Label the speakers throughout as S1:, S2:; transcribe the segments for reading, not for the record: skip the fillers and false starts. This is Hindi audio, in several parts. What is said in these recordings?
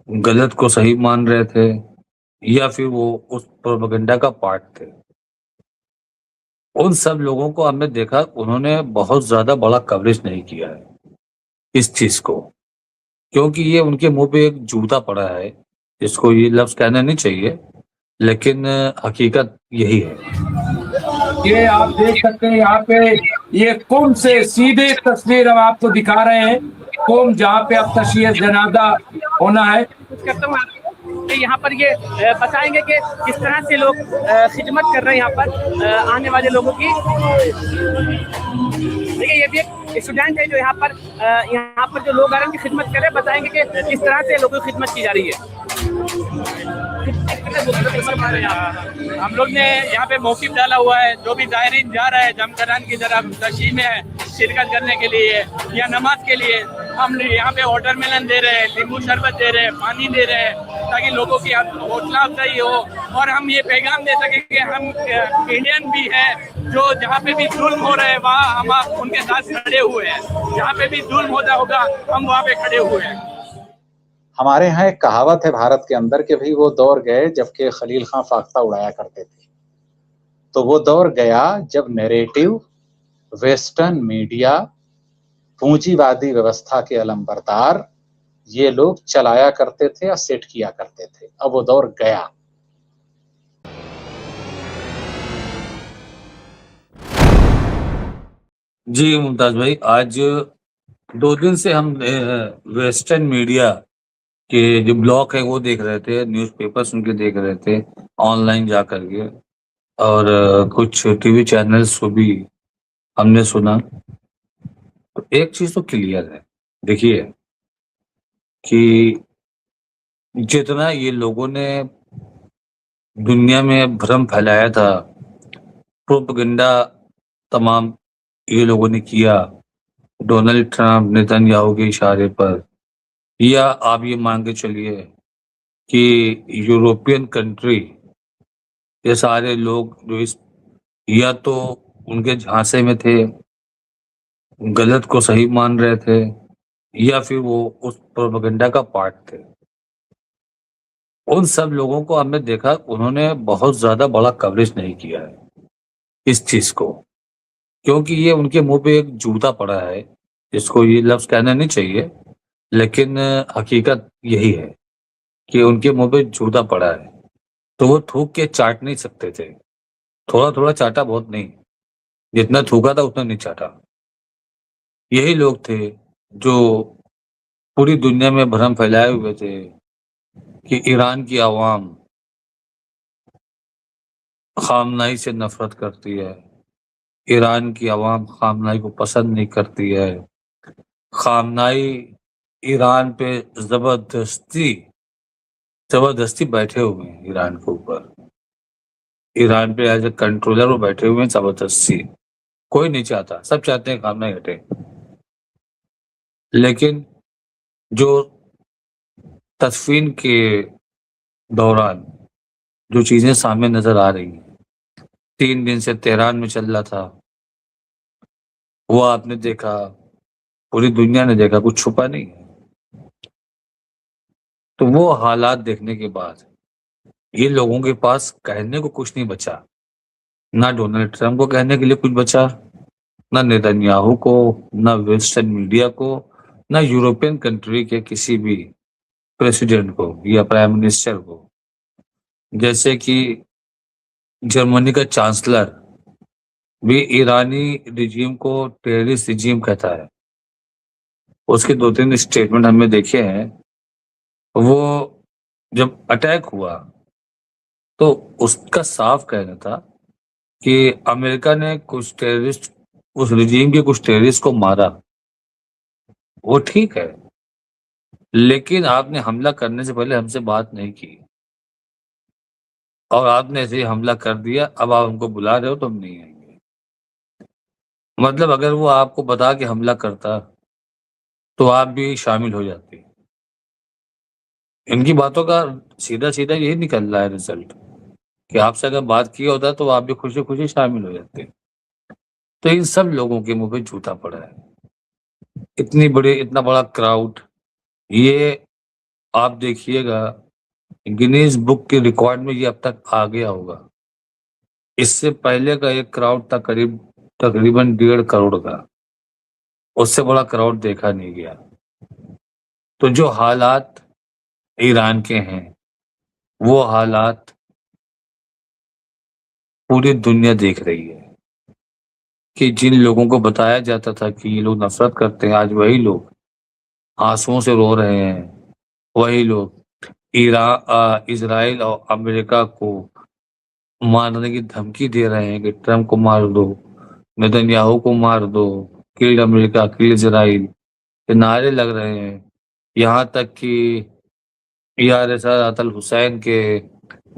S1: गलत को सही मान रहे थे या फिर वो उस प्रोपेगेंडा का पार्ट थे। उन सब लोगों को हमने देखा, उन्होंने बहुत ज़्यादा बड़ा कवरेज नहीं किया है इस चीज़ को, क्योंकि ये उनके मुँह पे एक जूता पड़ा है, जिसको ये लफ्ज़ कहना नहीं चाहिए, लेकिन हकीकत यही है।
S2: ये आप देख सकते हैं यहाँ पे, ये कुंभ से सीधे तस्वीर हम आपको दिखा रहे हैं। कुंभ जहाँ पे अब तशय्युए जनाजा होना है।
S3: करता हूँ आपको कि यहाँ पर ये बताएंगे कि किस तरह से लोग खिदमत कर रहे हैं यहाँ पर आने वाले लोगों की। देखिए ये भी एक स्टूडेंट है जो यहाँ पर जो लोग आ रहे हैं उनकी खिदमत कर रहे हैं, बताएंगे कि किस तरह से लोगों की खिदमत की जा रही है।
S4: हम लोग ने यहाँ पे मौक़िफ़ डाला हुआ है, जो भी ज़ायरीन जा रहा है जमकरान की तरफ तशरीह में शिरकत करने के लिए या नमाज के लिए, हम यहाँ पे वाटरमेलन दे रहे हैं, नींबू शरबत दे रहे हैं, पानी दे रहे हैं, ताकि लोगों की हौसला अफजाई हो और हम ये पैगाम दे सकें कि हम इंडियन भी है, जो जहाँ पे भी जुल्म हो रहे हैं वहाँ हम उनके साथ खड़े हुए हैं। जहाँ पे भी जुल्म होता होगा हम वहाँ पे खड़े हुए हैं।
S5: हमारे यहाँ एक कहावत है भारत के अंदर कि भाई वो दौर गए जबकि खलील खां फाख्ता उड़ाया करते थे। तो वो दौर गया जब नैरेटिव वेस्टर्न मीडिया पूंजीवादी व्यवस्था के अलंबरदार ये लोग चलाया करते थे या सेट किया करते थे। अब वो दौर गया।
S1: जी मुमताज भाई, आज 2 दिन से हम वेस्टर्न मीडिया के जो ब्लॉग है वो देख रहे थे, न्यूज़पेपर्स उनके देख रहे थे ऑनलाइन जा करके, और कुछ टीवी चैनल्स को भी हमने सुना। तो एक चीज़ तो क्लियर है, देखिए कि जितना ये लोगों ने दुनिया में भ्रम फैलाया था, प्रोपेगेंडा तमाम ये लोगों ने किया डोनाल्ड ट्रंप नेतन्याहू के इशारे पर, या आप ये मान के चलिए कि यूरोपियन कंट्री ये सारे लोग जो इस या तो उनके झांसे में थे, गलत को सही मान रहे थे, या फिर वो उस प्रोपेगेंडा का पार्ट थे। उन सब लोगों को हमने देखा, उन्होंने बहुत ज़्यादा बड़ा कवरेज नहीं किया है इस चीज़ को, क्योंकि ये उनके मुँह पे एक जूता पड़ा है, जिसको ये लफ्ज़ कहना नहीं चाहिए, लेकिन हकीकत यही है कि उनके मुँह पे जूता पड़ा है। तो वो थूक के चाट नहीं सकते थे, थोड़ा-थोड़ा चाटा, बहुत नहीं, जितना थूका था उतना नहीं चाटा। यही लोग थे जो पूरी दुनिया में भ्रम फैलाए हुए थे कि ईरान की आवाम ख़ामनाई से नफ़रत करती है, ईरान की आवाम ख़ामनाई को पसंद नहीं करती है, ख़ामनाई ईरान पे ज़बरदस्ती बैठे हुए हैं ईरान के ऊपर। ईरान पे एज़ अ कंट्रोलर वो बैठे हुए हैं ज़बरदस्ती। कोई नहीं चाहता, सब चाहते हैं ख़ामनाई हटे। लेकिन जो तदफ़ीन के दौरान जो चीज़ें सामने नज़र आ रही हैं, 3 दिन से तेहरान में चल रहा था, वो आपने देखा, पूरी दुनिया ने देखा, कुछ छुपा नहीं है। तो वो हालात देखने के बाद ये लोगों के पास कहने को कुछ नहीं बचा। ना डोनाल्ड ट्रंप को कहने के लिए कुछ बचा, ना नेतन्याहू को, ना वेस्टर्न मीडिया को, ना यूरोपियन कंट्री के किसी भी प्रेसिडेंट को या प्राइम मिनिस्टर को। जैसे कि जर्मनी का चांसलर भी ईरानी रिजीम को टेररिस्ट रिजीम कहता है। उसके 2-3 स्टेटमेंट हमने देखे हैं। वो जब अटैक हुआ तो उसका साफ कहना था कि अमेरिका ने कुछ टेररिस्ट, उस रिजीम के कुछ टेररिस्ट को मारा। वो ठीक है, लेकिन आपने हमला करने से पहले हमसे बात नहीं की और आपने ऐसे ही हमला कर दिया। अब आप हमको बुला रहे हो तो हम नहीं आएंगे। मतलब अगर वो आपको बता के हमला करता तो आप भी शामिल हो जाते। इनकी बातों का सीधा-सीधा यही निकल रहा है रिजल्ट कि आपसे अगर बात किया होता तो आप भी खुशी-खुशी शामिल हो जाते। तो इन सब लोगों के मुँह पे जूता पड़ा है। इतना बड़ा क्राउड, ये आप देखिएगा गिनीज बुक के रिकॉर्ड में ये अब तक आ गया होगा। इससे पहले का एक क्राउड था तकरीबन 1.5 करोड़ का, उससे बड़ा क्राउड देखा नहीं गया। तो जो हालात ईरान के हैं वो हालात पूरी दुनिया देख रही है कि जिन लोगों को बताया जाता था कि ये लोग नफरत करते हैं, आज वही लोग आंसुओं से रो रहे हैं। वही लोग इजराइल और अमेरिका को मारने की धमकी दे रहे हैं कि ट्रम्प को मार दो, नेतन्याहू को मार दो, किल अमेरिका, किल इजराइल, ये नारे लग रहे हैं। यहाँ तक कि यार अतल हुसैन के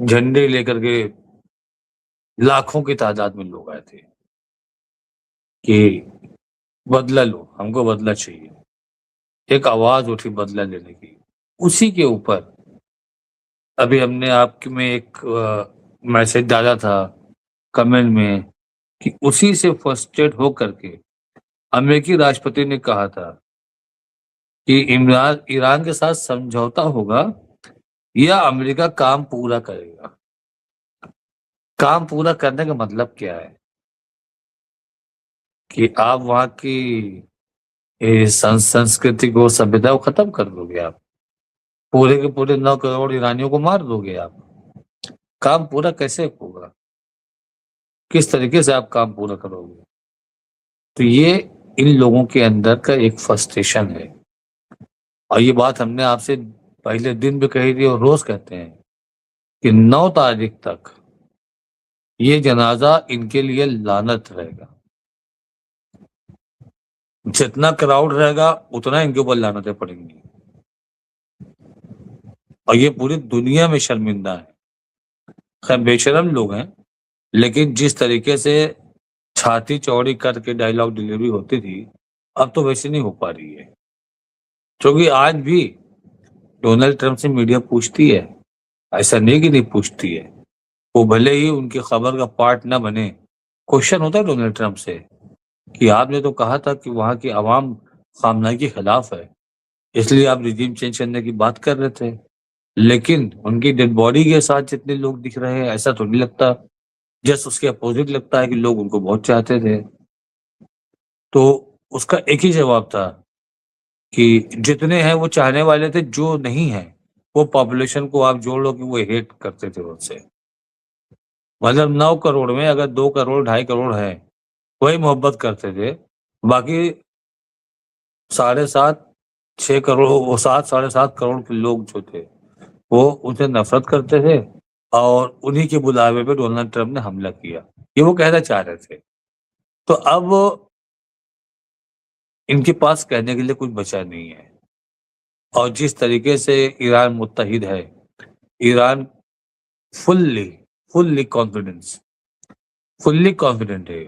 S1: झंडे लेकर के लाखों की तादाद में लोग आए थे कि बदला लो, हमको बदला चाहिए। एक आवाज उठी बदला लेने की। उसी के ऊपर अभी हमने आपके में एक मैसेज डाला था कमेंट में कि उसी से फ्रस्ट्रेट होकर के अमेरिकी राष्ट्रपति ने कहा था कि इमरान ईरान के साथ समझौता होगा या अमेरिका काम पूरा करेगा। काम पूरा करने का मतलब क्या है कि आप वहां की संस्कृति को, सभ्यता को खत्म कर दोगे, आप पूरे के पूरे 9 करोड़ ईरानियों को मार दोगे। आप काम पूरा कैसे होगा, किस तरीके से आप काम पूरा करोगे? तो ये इन लोगों के अंदर का एक फ्रस्ट्रेशन है। और ये बात हमने आपसे पहले दिन भी कही थी और रोज कहते हैं कि 9 तारीख तक ये जनाजा इनके लिए लानत रहेगा। जितना क्राउड रहेगा उतना इनके ऊपर लानतें पड़ेंगी और ये पूरी दुनिया में शर्मिंदा है। खैर बेशरम लोग हैं, लेकिन जिस तरीके से छाती चौड़ी करके डायलॉग डिलीवरी होती थी अब तो वैसे नहीं हो पा रही है। क्योंकि आज भी डोनाल्ड ट्रंप से मीडिया पूछती है, ऐसा नहीं कि नहीं पूछती है, वो भले ही उनकी खबर का पार्ट ना बने, क्वेश्चन होता है डोनाल्ड ट्रंप से कि आपने तो कहा था कि वहां की आवाम खामनाई के खिलाफ है, इसलिए आप रिजीम चेंज करने की बात कर रहे थे, लेकिन उनकी डेड बॉडी के साथ जितने लोग दिख रहे हैं ऐसा तो नहीं लगता। जस्ट उसके अपोजिट लगता है कि लोग उनको बहुत चाहते थे। तो उसका एक ही जवाब था कि जितने हैं वो चाहने वाले थे, जो नहीं है वो पॉपुलेशन को आप जोड़ लो कि वो हेट करते थे उनसे। मतलब 9 करोड़ में अगर 2 करोड़ 2.5 करोड़ है वही मोहब्बत करते थे, बाकी 7.5 6 करोड़, वो 7 करोड़ के लोग जो थे वो उनसे नफरत करते थे और उन्हीं के बुलावे पे डोनाल्ड ट्रंप ने हमला किया, ये वो कहना चाह रहे थे। तो अब इनके पास कहने के लिए कुछ बचा नहीं है। और जिस तरीके से ईरान मुत्तहिद है, ईरान फुल्ली कॉन्फिडेंट है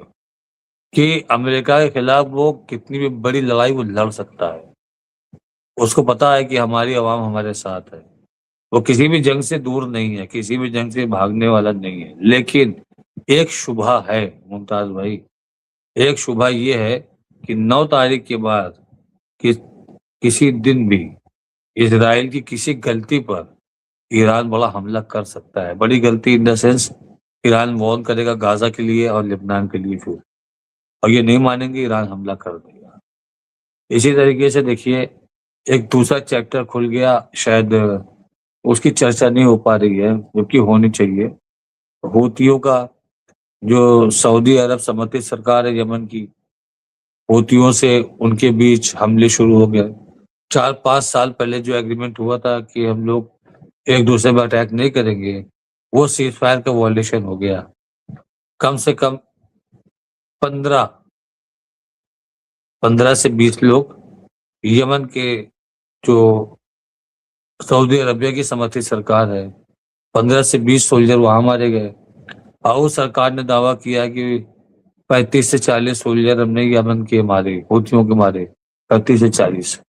S1: कि अमेरिका के खिलाफ वो कितनी भी बड़ी लड़ाई वो लड़ सकता है। उसको पता है कि हमारी आवाम हमारे साथ है, वो किसी भी जंग से दूर नहीं है, किसी भी जंग से भागने वाला नहीं है। लेकिन एक शुबहा है मुमताज भाई, एक शुबहा ये है कि 9 तारीख के बाद किसी दिन भी इजराइल की किसी गलती पर ईरान बड़ा हमला कर सकता है। बड़ी गलती in the sense Iran warn करेगा गाजा के लिए और लेबनान के लिए फिर, और ये नहीं मानेंगे, ईरान हमला कर देगा। इसी तरीके से देखिए एक दूसरा चैप्टर खुल गया, शायद उसकी चर्चा नहीं हो पा रही है जबकि होनी चाहिए। हूतियों का, जो सऊदी अरब समर्थित सरकार है यमन की, हूतियों से उनके बीच हमले शुरू हो गए। 4-5 साल पहले जो एग्रीमेंट हुआ था कि हम लोग एक दूसरे पर अटैक नहीं करेंगे, वो सीज फायर का वॉयलेशन हो गया। कम से कम 15 से 20 लोग यमन के, जो सऊदी अरबिया की समर्थित सरकार है, 15 से 20 सोल्जर वहां मारे गए। और सरकार ने दावा किया कि 35 से 40 सोल्जर हमने यमन के मारे, हूथियों के मारे 35 से 40।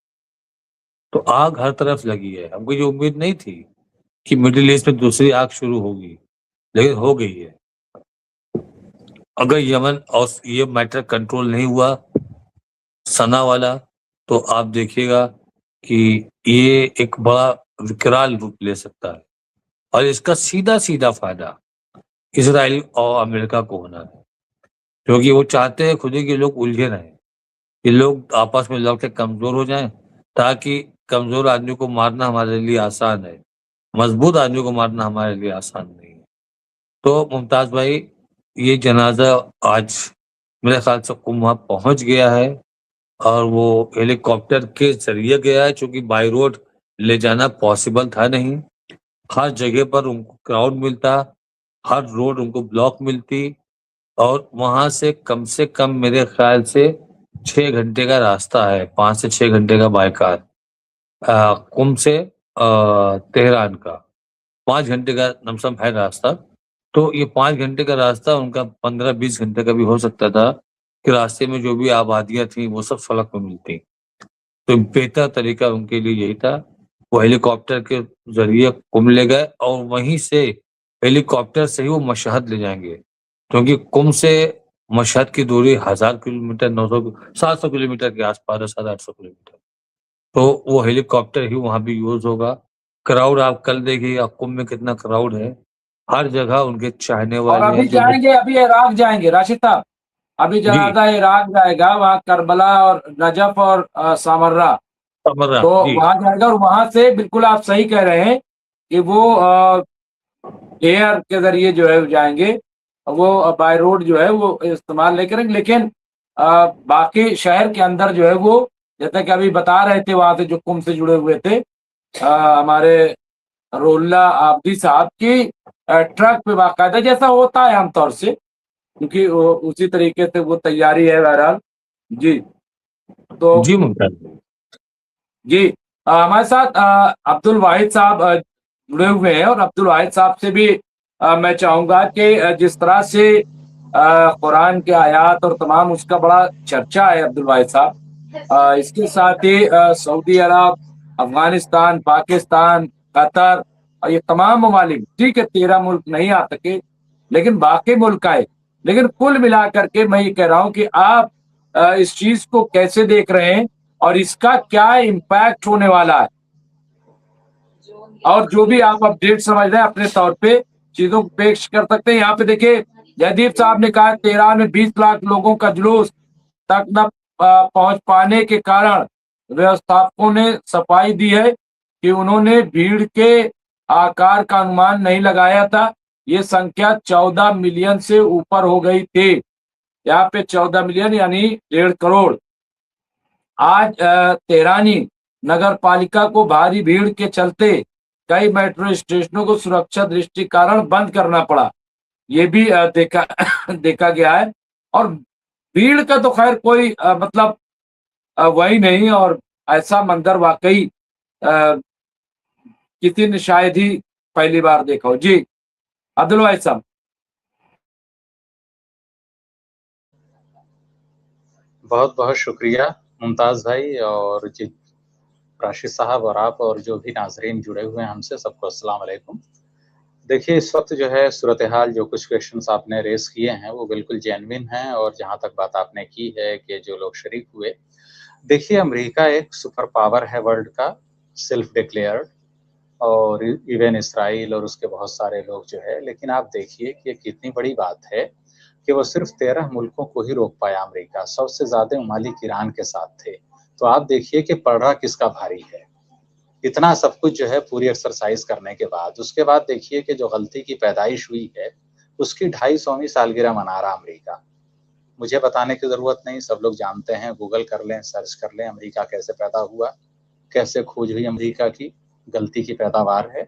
S1: तो आग हर तरफ लगी है। हमको ये उम्मीद नहीं थी कि मिडिल ईस्ट में दूसरी आग शुरू होगी, लेकिन हो गई है। अगर यमन और ये मैटर कंट्रोल नहीं हुआ सना वाला, तो आप देखिएगा कि ये एक बड़ा विकराल रूप ले सकता है और इसका सीधा सीधा फायदा इसराइल और अमेरिका को होना है, क्योंकि वो चाहते हैं खुद ही कि लोग उलझे रहें, कि लोग आपस में लड़ के कमजोर हो जाएं, ताकि कमजोर आदमी को मारना हमारे लिए आसान है, मजबूत आदमी को मारना हमारे लिए आसान नहीं है। तो मुमताज भाई, ये जनाजा आज मेरे ख्याल से कुम वहाँ पहुंच गया है और वो हेलीकॉप्टर के जरिए गया है, क्योंकि बाई रोड ले जाना पॉसिबल था नहीं। हर जगह पर उनको क्राउड मिलता, हर रोड उनको ब्लॉक मिलती और वहां से कम मेरे ख्याल से 6 घंटे का रास्ता है, 5 से 6 घंटे का बाय कार कुम से तेहरान का 5 घंटे का लमसम है रास्ता। तो ये 5 घंटे का रास्ता उनका 15-20 घंटे का भी हो सकता था कि रास्ते में जो भी आबादियां थी वो सब सड़क में मिलती। तो बेहतर तरीका उनके लिए यही था, वो हेलीकॉप्टर के जरिए कुम ले गए और वहीं से हेलीकॉप्टर से ही वो मशहद ले जाएंगे, क्योंकि कुम से मशहद की दूरी 1000 किलोमीटर, 700 किलोमीटर के आसपास है, 700-800 किलोमीटर। तो वो हेलीकॉप्टर ही वहां भी यूज होगा। क्राउड आप कल देखिए कुंभ में कितना क्राउड है, हर जगह उनके चाहने
S2: और
S1: वाले
S2: अभी
S1: हैं जो
S2: जाएंगे, अभी इराक जाएंगे राशिद साहब, अभी
S1: जी
S2: जनाजा इराक जाएगा, वहाँ करबला और नजफ और सामर्रा,
S1: समझ
S2: तो
S1: जी
S2: वहां जाएगा और वहां से बिल्कुल आप सही कह रहे हैं कि वो एयर के जरिए जो है जाएंगे, वो बाय रोड जो है वो इस्तेमाल नहीं करेंगे। लेकिन बाकी शहर के अंदर जो है वो, जैसा कि अभी बता रहे थे वहां से जो कुंभ से जुड़े हुए थे हमारे रोल्ला आबदी साहब की, ट्रक पे बाकायदा जैसा होता है आमतौर से, क्योंकि उसी तरीके से वो तैयारी है बहरहाल जी। तो
S1: जी मुमताज
S2: जी हमारे साथ अब्दुल वाहिद साहब जुड़े हुए हैं, और अब्दुल वाहिद साहब से भी मैं चाहूंगा कि जिस तरह से कुरान के आयात और तमाम उसका बड़ा चर्चा है अब्दुल वाहिद साहब, इसके साथ ही सऊदी अरब, अफगानिस्तान, पाकिस्तान, कतर और ये तमाम ममालिक, ठीक है 13 मुल्क नहीं आ सके लेकिन बाकी मुल्क आए, लेकिन कुल मिलाकर के मैं ये कह रहा हूं कि आप इस चीज को कैसे देख रहे हैं और इसका क्या इम्पैक्ट होने वाला है, और जो भी आप अपडेट समझ रहे हैं अपने तौर पे चीजों को पेश कर सकते हैं। यहाँ पे देखिए जयदीप साहब ने कहा तेहरान में 20 लाख लोगों का जुलूस तक न पहुंच पाने के कारण व्यवस्थापकों ने सफाई दी है कि उन्होंने भीड़ के आकार का अनुमान नहीं लगाया था, ये संख्या 14 मिलियन से ऊपर हो गई थी। यहाँ पे 14 मिलियन यानी 1.5 करोड़। आज तेहरानी नगर पालिका को भारी भीड़ के चलते कई मेट्रो स्टेशनों को सुरक्षा दृष्टि कारण बंद करना पड़ा, ये भी देखा गया है। और भीड़ का तो खैर कोई मतलब वही नहीं, और ऐसा मंजर वाकई किसी ने शायद ही पहली बार देखा हो। जी अब्दुल वाहिद साहब।
S5: बहुत बहुत शुक्रिया मुमताज भाई और जी राशिद साहब और आप और जो भी नाजरीन जुड़े हुए हैं हमसे, सबको अस्सलाम वालेकुम। देखिए इस वक्त जो है सूरत हाल, जो कुछ क्वेश्चंस आपने रेस किए हैं वो बिल्कुल जेन्युइन हैं, और जहाँ तक बात आपने की है कि जो लोग शरीक हुए, देखिए अमेरिका एक सुपर पावर है वर्ल्ड का, सेल्फ डिक्लेयर्ड, और इवन इसराइल और उसके बहुत सारे लोग जो है, लेकिन आप देखिए कि कितनी बड़ी बात है कि वो सिर्फ 13 मुल्कों को ही रोक पाया अमेरिका, सबसे ज्यादा ममालिक ईरान के साथ थे। तो आप देखिए कि पलड़ा किसका भारी है, इतना सब कुछ जो है पूरी एक्सरसाइज करने के बाद। उसके बाद देखिए कि जो गलती की पैदाइश हुई है उसकी 250वीं सालगिरह मना रहा अमेरिका। मुझे बताने की जरूरत नहीं, सब लोग जानते हैं, गूगल कर लें, सर्च कर लें अमेरिका कैसे पैदा हुआ, कैसे खोज हुई अमेरिका की, गलती की पैदावार है।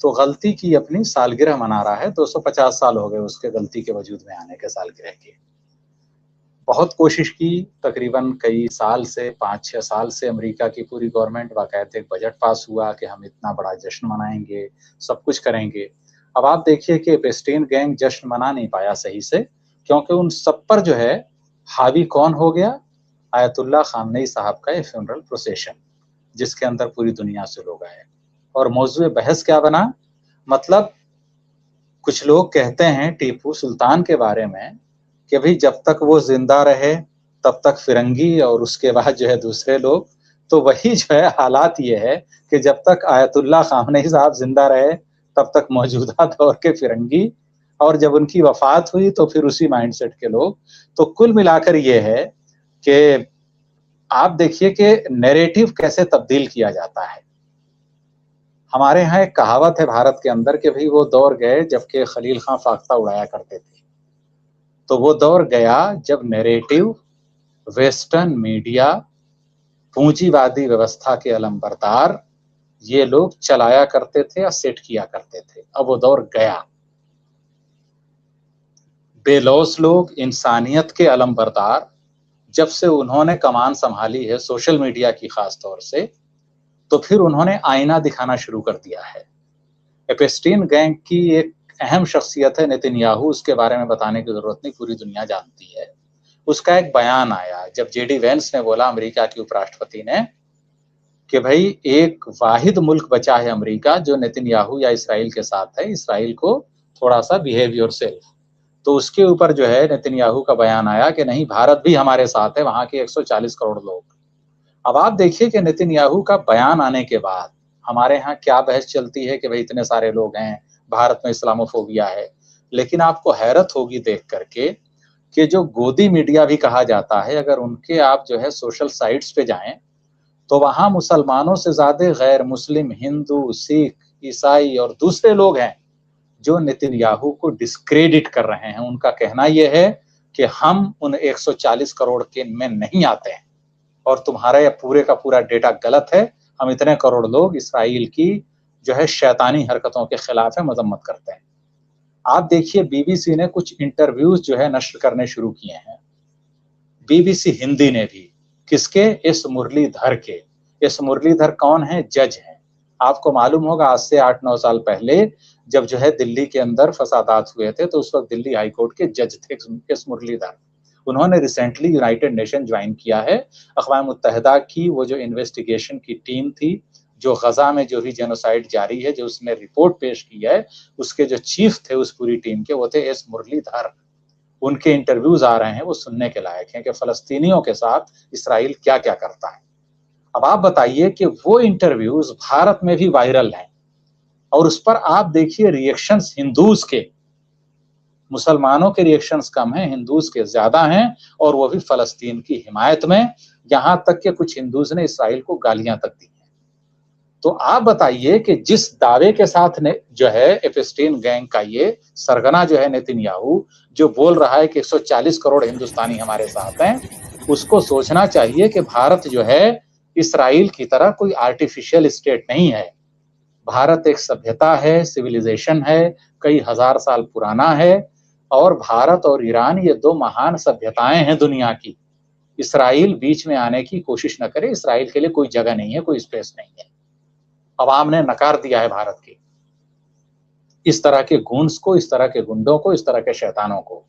S5: तो गलती की अपनी सालगिरह मना रहा है, 250 साल हो गए उसके गलती के वजूद में आने के सालगिरह के। बहुत कोशिश की, तकरीबन कई साल से 5-6 साल से अमेरिका की पूरी गवर्नमेंट, बाकायदा एक बजट पास हुआ कि हम इतना बड़ा जश्न मनाएंगे, सब कुछ करेंगे। अब आप देखिए कि एप्स्टीन गैंग जश्न मना नहीं पाया सही से, क्योंकि उन सब पर जो है हावी कौन हो गया, आयतुल्लाह खामनेई साहब का ये फ्यूनरल प्रोसेशन, जिसके अंदर पूरी दुनिया से लोग आए। और मौजूद बहस क्या बना, मतलब कुछ लोग कहते हैं टीपू सुल्तान के बारे में कि भाई जब तक वो जिंदा रहे तब तक फिरंगी, और उसके बाद जो है दूसरे लोग तो वही जो है हालात ये है कि जब तक आयतुल्लाह खामनेई साहब जिंदा रहे तब तक मौजूदा दौर के फिरंगी, और जब उनकी वफात हुई तो फिर उसी माइंडसेट के लोग। तो कुल मिलाकर ये है कि आप देखिए कि नैरेटिव कैसे तब्दील किया जाता है। हमारे यहाँ एक कहावत है भारत के अंदर कि भाई वो दौर गए जबकि खलील खां फाख्ता उड़ाया करते थे। तो वो दौर गया जब नैरेटिव, वेस्टर्न मीडिया, पूंजीवादी व्यवस्था के अलंबरदार ये लोग चलाया करते थे या सेट किया करते थे। अब वो दौर गया। बेलौस लोग, इंसानियत के अलंबरदार, जब से उन्होंने कमान संभाली है सोशल मीडिया की खास तौर से, तो फिर उन्होंने आईना दिखाना शुरू कर दिया है। एपस्टीन गैंग की एक अहम शख्सियत है नेतन्याहू, उसके बारे में बताने की जरूरत नहीं, पूरी दुनिया जानती है। उसका एक बयान आया जब जेडी वेंस ने बोला, अमेरिका के उपराष्ट्रपति ने, कि भाई एक वाहिद मुल्क बचा है अमेरिका जो नेतन्याहू या इसराइल के साथ है, इसराइल को थोड़ा सा बिहेव योरसेल्फ। तो उसके ऊपर जो है नेतन्याहू का बयान आया कि नहीं, भारत भी हमारे साथ है, वहां के 140 करोड़ लोग। अब आप देखिए कि नेतन्याहू का बयान आने के बाद हमारे यहाँ क्या बहस चलती है कि भाई इतने सारे लोग हैं, भारत में इस्लामोफोबिया है। लेकिन आपको हैरत होगी देख करके कि जो गोदी मीडिया भी कहा जाता है, अगर उनके आप जो है सोशल साइट्स पे जाएं तो वहां मुसलमानों से ज्यादा गैर मुस्लिम, हिंदू, सिख, ईसाई और दूसरे लोग हैं जो नेतन्याहू को डिस्क्रेडिट कर रहे हैं। उनका कहना यह है कि हम उन 140 करोड़ के में नहीं आते हैं और तुम्हारा यह पूरे का पूरा डेटा गलत है। हम इतने करोड़ लोग इसराइल की जो है शैतानी हरकतों के खिलाफ है, मजम्मत करते हैं। आप देखिए बीबीसी ने कुछ इंटरव्यूज जो है नष्ट करने शुरू किए हैं, बीबीसी हिंदी ने भी। किसके? एस मुरलीधर के। एस मुरलीधर कौन है? जज हैं। आपको मालूम होगा आज से 8-9 साल पहले जब जो है दिल्ली के अंदर फसादात हुए थे तो उस वक्त दिल्ली हाई कोर्ट के जज थे एस मुरलीधर। उन्होंने रिसेंटली यूनाइटेड नेशन ज्वाइन किया है। अक़वाम मुत्तहिदा की वो जो इन्वेस्टिगेशन की टीम थी जो गजा में जो भी जेनोसाइड जारी है, जो उसने रिपोर्ट पेश की है, उसके जो चीफ थे उस पूरी टीम के, वो थे एस मुरलीधर। उनके इंटरव्यूज आ रहे हैं, वो सुनने के लायक हैं कि फलस्तीनियों के साथ इसराइल क्या क्या करता है। अब आप बताइए कि वो इंटरव्यूज भारत में भी वायरल हैं और उस पर आप देखिए रिएक्शंस हिंदूज के, मुसलमानों के रिएक्शंस कम हैं, हिंदूज के ज्यादा हैं, और वो भी फलस्तीन की हिमायत में। यहां तक कि कुछ हिंदूज ने इसराइल को गालियां तक दी हैं। तो आप बताइए कि जिस दावे के साथ ने जो है एपस्टीन गैंग का ये सरगना जो है नेतन्याहू जो बोल रहा है कि 140 करोड़ हिंदुस्तानी हमारे साथ हैं, उसको सोचना चाहिए कि भारत जो है इसराइल की तरह कोई आर्टिफिशियल स्टेट नहीं है। भारत एक सभ्यता है, सिविलाइजेशन है, कई हजार साल पुराना है, और भारत और ईरान ये दो महान सभ्यताएं हैं दुनिया की। इसराइल बीच में आने की कोशिश न करे, इसराइल के लिए कोई जगह नहीं है, कोई स्पेस नहीं है। अवाम ने नकार दिया है भारत की इस तरह के गूंस को, इस तरह के गुंडों को, इस तरह के शैतानों को।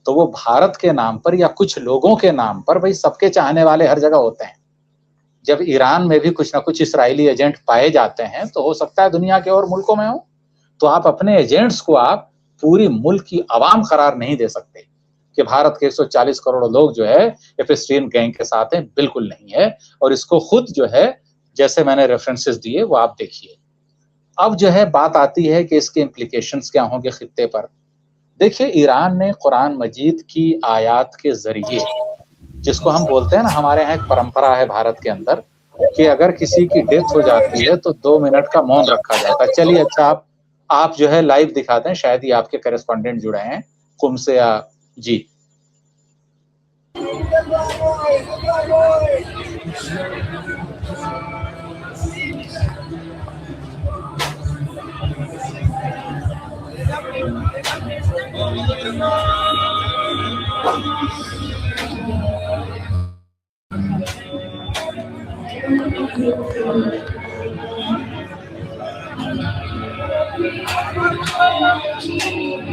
S5: तो वो भारत के नाम पर या कुछ लोगों के नाम पर, भाई सबके चाहने वाले हर जगह होते हैं। जब ईरान में भी कुछ ना कुछ इसराइली एजेंट पाए जाते हैं तो हो सकता है दुनिया के और मुल्कों में हो, तो आप अपने एजेंट्स को आप पूरी मुल्क की आवाम करार नहीं दे सकते कि भारत के 140 करोड़ लोग जो है एपस्टीन गैंग के साथ हैं। बिल्कुल नहीं है। और इसको खुद जो है, जैसे मैंने रेफरेंसेस दिए वो आप देखिए। अब जो है बात आती है कि इसके इम्प्लीकेशंस क्या होंगे खित्ते पर। देखिए, ईरान ने कुरान मजीद की आयात के जरिए, जिसको हम बोलते हैं ना, हमारे यहाँ एक परंपरा है भारत के अंदर कि अगर किसी की डेथ हो जाती है तो 2 मिनट का मौन रखा जाता है। चलिए अच्छा, आप जो है लाइव दिखाते हैं, शायद ही आपके करेस्पॉन्डेंट जुड़े हैं कुम से या जी।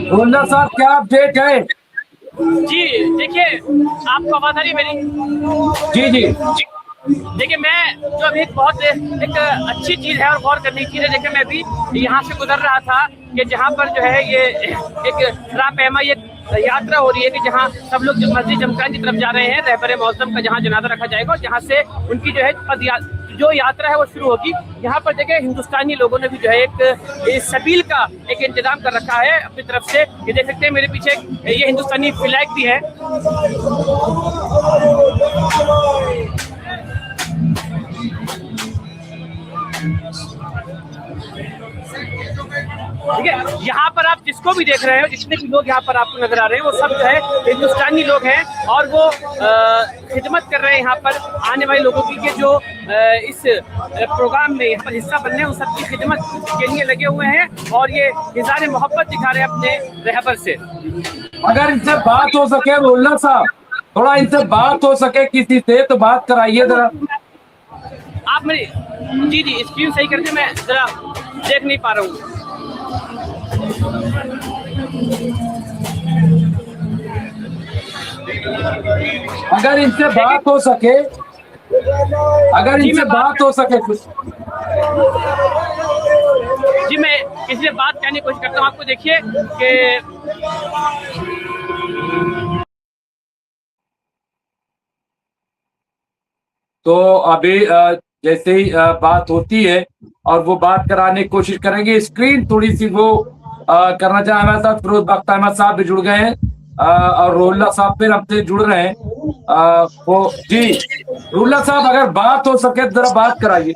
S2: गोलदार साहब क्या अपडेट है?
S3: जी देखिए, आपको आवाज आ रही है मेरी?
S2: जी जी।
S3: देखिए, मैं जो अभी एक बहुत एक अच्छी चीज है और गौर करने की चीज है। देखिए, मैं भी यहाँ से गुजर रहा था कि जहाँ पर जो है ये एक रापहमा ये यात्रा हो रही है कि जहाँ सब लोग मस्जिद जमकान की तरफ जा रहे हैं, रहबर मौसम का जहाँ जनाजा रखा जाएगा और जहाँ से उनकी जो है जो यात्रा है वो शुरू होगी। यहाँ पर देखिए हिंदुस्तानी लोगों ने भी जो है एक सबील का एक इंतजाम कर रखा है अपनी तरफ से। ये देख सकते हैं मेरे पीछे ये हिंदुस्तानी फ्लैग भी है। ठीक है, यहाँ पर आप जिसको भी देख रहे हो, जितने भी लोग यहाँ पर आपको नजर आ रहे हैं, वो सब जो है हिंदुस्तानी लोग हैं और वो खिदमत कर रहे हैं यहाँ पर आने वाले लोगों की, कि जो इस प्रोग्राम में यहाँ पर हिस्सा बनने हैं, उन सबकी खिदमत के लिए लगे हुए हैं और ये इज़हार मोहब्बत दिखा रहे हैं अपने रहबर से।
S2: अगर इनसे बात हो सके रोल्ला साहब, थोड़ा इनसे बात हो सके किसी से तो बात कराइए जरा।
S3: आप मेरी जी स्क्रीन सही कर दे, मैं जरा देख नहीं पा रहा हूँ।
S2: अगर इनसे बात हो सके, अगर इनसे बात हो सके कुछ।
S3: जी मैं किसी से बात करने की कोशिश करता हूँ। आपको देखिए कि
S2: तो अभी जैसे ही बात होती है और वो बात कराने की कोशिश करेंगे। स्क्रीन थोड़ी सी वो करना चाहे। हमारे साथ फिरोज बख्त अहमद साहब भी जुड़ गए हैं और रोल्ला साहब फिर हमसे जुड़ रहे हैं। वो जी रोल्ला साहब, अगर बात हो सके जरा बात कराइए।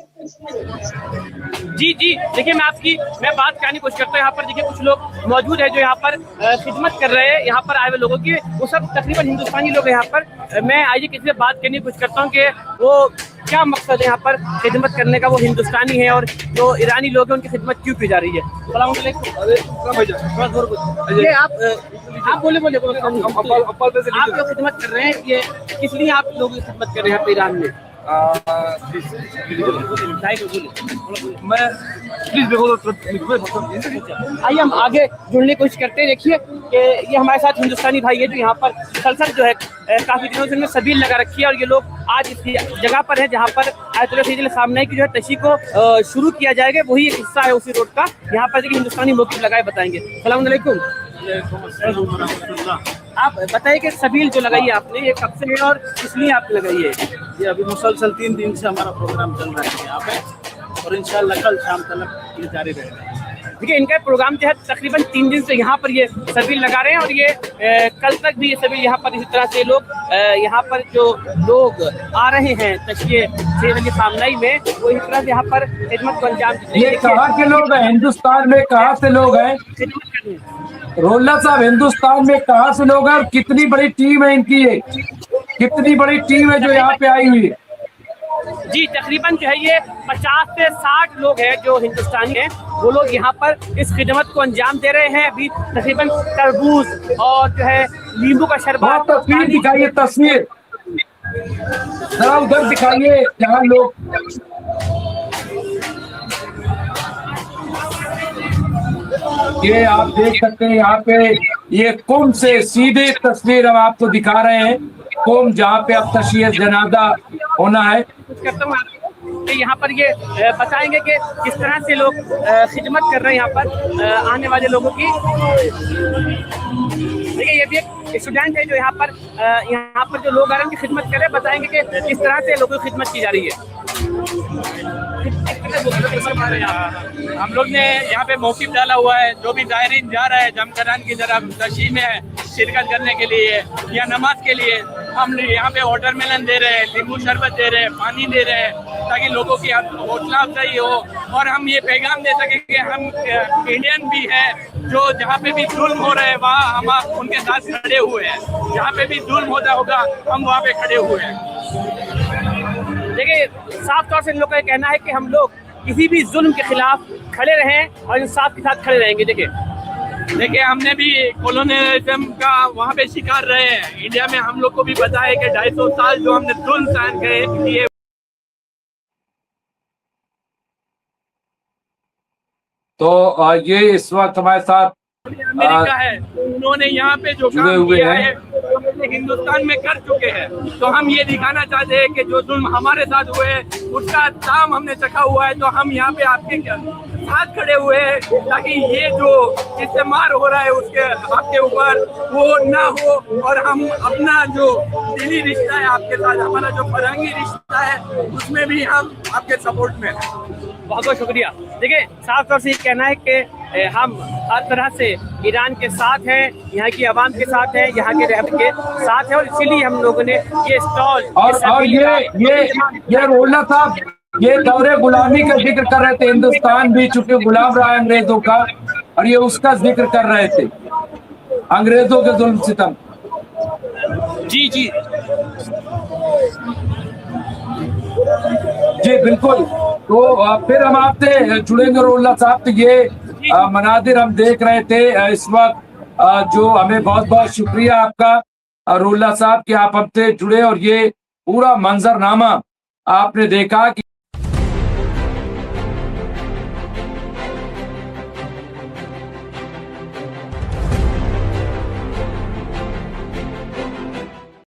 S3: जी देखिए मैं बात करने की कोशिश करता हूँ। यहाँ पर देखिए कुछ लोग मौजूद है जो यहाँ पर खिदमत कर रहे हैं, यहाँ पर आए हुए लोगों की, वो सब तकरीबन हिंदुस्तानी लोग हैं यहाँ पर। मैं आइए किसी से बात करने की कोशिश करता हूँ कि वो क्या मकसद है यहाँ पर खिदमत करने का। वो हिंदुस्तानी है और जो ईरानी लोग हैं उनकी खिदमत क्यों की जा रही है। सलाम आप बोले आप जो खिदमत कर रहे हैं, ये किस लिए आप लोग खिदमत कर रहे हैं ईरान में? आइए हम आगे जुड़ने की कोशिश करते हैं। देखिए कि ये हमारे साथ हिंदुस्तानी भाई है जो यहाँ पर मुसलसल जो है काफी दिनों से उन्होंने सबील लगा रखी है और ये लोग आज इस जगह पर है जहाँ पर आयतुल्लाह सैयद ख़ामनेई की जो है तशरीह को शुरू किया जाएगा। वही एक हिस्सा है उसी रोड का। यहाँ पर देखिए हिंदुस्तानी मौक़िफ़ लगाए बताएंगे। सलाम अलैकुम। आप बताइए कि सबील जो लगाई है आपने, ये कब से है और इसलिए आप लगाई है?
S6: ये अभी मुसलसल 3 दिन से हमारा प्रोग्राम चल रहा है यहाँ पे और इंशाल्लाह कल शाम तक ये जारी रहेगा।
S3: देखिए इनका प्रोग्राम जो है तकरीबन 3 दिन से यहाँ पर ये सबील लगा रहे हैं और ये कल तक भी ये सबील यहाँ पर इसी तरह से लोग यहाँ पर जो लोग आ रहे हैं तशरीह सैयद ख़ामनेई में, वो इस तरह से यहाँ पर खिदमत को अंजाम देते हैं।
S2: ये कहाँ के लोग हैं? हिंदुस्तान में कहाँ से लोग हैं रोल्ला साहब? हिंदुस्तान में कहाँ से लोग हैं और कितनी बड़ी टीम है इनकी? ये कितनी बड़ी टीम है जो यहाँ पे आई हुई है?
S3: जी तकरीबन जो है ये 50 से 60 लोग हैं जो हिंदुस्तानी हैं, वो लोग यहाँ पर इस खिदमत को अंजाम दे रहे हैं। अभी तकरीबन तरबूज और जो है नींबू का शरबत।
S2: तस्वीर दिखाइए, तस्वीर जरा उधर दिखाइए जहाँ लोग। ये आप देख सकते हैं यहाँ पे ये कुंभ से सीधे तस्वीर हम आपको दिखा रहे हैं। कुंभ जहाँ पे अब तशरीह जनाजा होना है।
S3: करता हूँ कि यहाँ पर ये बताएंगे कि किस तरह से लोग खिदमत कर रहे हैं यहाँ पर आने वाले लोगों की। देखिए ये भी एक स्टूडेंट है जो यहाँ पर जो लोग आ रहे हैं उनकी खिदमत कर रहे हैं। बताएंगे कि किस तरह से लोगों की खिदमत की जा रही है।
S4: हम लोग ने यहाँ पे मौक़िफ़ डाला हुआ है, जो भी ज़ायरीन जा रहा है जमकरान की तरफ तशरीह में शिरकत करने के लिए या नमाज के लिए, हम यहाँ पे वाटरमेलन दे रहे हैं, नींबू शरबत दे रहे हैं, पानी दे रहे हैं ताकि लोगों की हौसला अफजाई हो और हम ये पैगाम दे सकें कि हम इंडियन भी हैं, जो जहाँ पे भी जुल्म हो रहे हैं वहाँ हम उनके साथ खड़े हुए हैं। जहाँ पे भी जुल्म होता होगा हम वहाँ पे खड़े हुए हैं।
S3: देखिए साफ तौर से इन लोगों का कहना है कि हम लोग किसी भी जुल्म के खिलाफ खड़े रहें और इंसाफ के साथ खड़े रहेंगे। देखिए हमने भी कॉलोनियलिज्म का वहाँ पे शिकार रहे हैं। इंडिया में हम लोग को भी पता है कि 250 साल जो हमने जुल्म सहन किए।
S2: तो ये इस वक्त हमारे साथ
S4: अमेरिका है, उन्होंने यहाँ पे जो काम किया है हिंदुस्तान में कर चुके हैं। तो हम ये दिखाना चाहते हैं कि जो जुल्म हमारे साथ हुए उसका दाम हमने चखा हुआ है। तो हम यहाँ पे आपके साथ खड़े हुए हैं ताकि ये जो इस्तेमाल हो रहा है उसके आपके ऊपर वो ना हो, और हम अपना जो दिली रिश्ता है आपके साथ, हमारा जो फरहंगी रिश्ता है उसमें भी हम आपके सपोर्ट में हैं।
S3: बहुत बहुत शुक्रिया। देखिए साफ तौर से ये कहना है कि हम हर तरह से ईरान के साथ हैं, यहाँ की आवाम के साथ हैं, यहाँ के रहबर के साथ हैं, और इसीलिए हम लोगों ने ये स्टॉल
S2: और ये रोला साहब ये दौरे गुलामी का जिक्र कर रहे थे, हिंदुस्तान भी चूंकि गुलाम रहा है अंग्रेजों का, और ये उसका जिक्र कर रहे थे, अंग्रेजों के जुल्म सितम।
S3: जी जी
S2: जी बिल्कुल। तो फिर हम आपसे जुड़ेंगे रोला साहब। तो ये मनादिर हम देख रहे थे इस वक्त, जो हमें बहुत बहुत शुक्रिया आपका रोला साहब कि आप हमसे जुड़े और ये पूरा मंजरनामा आपने देखा कि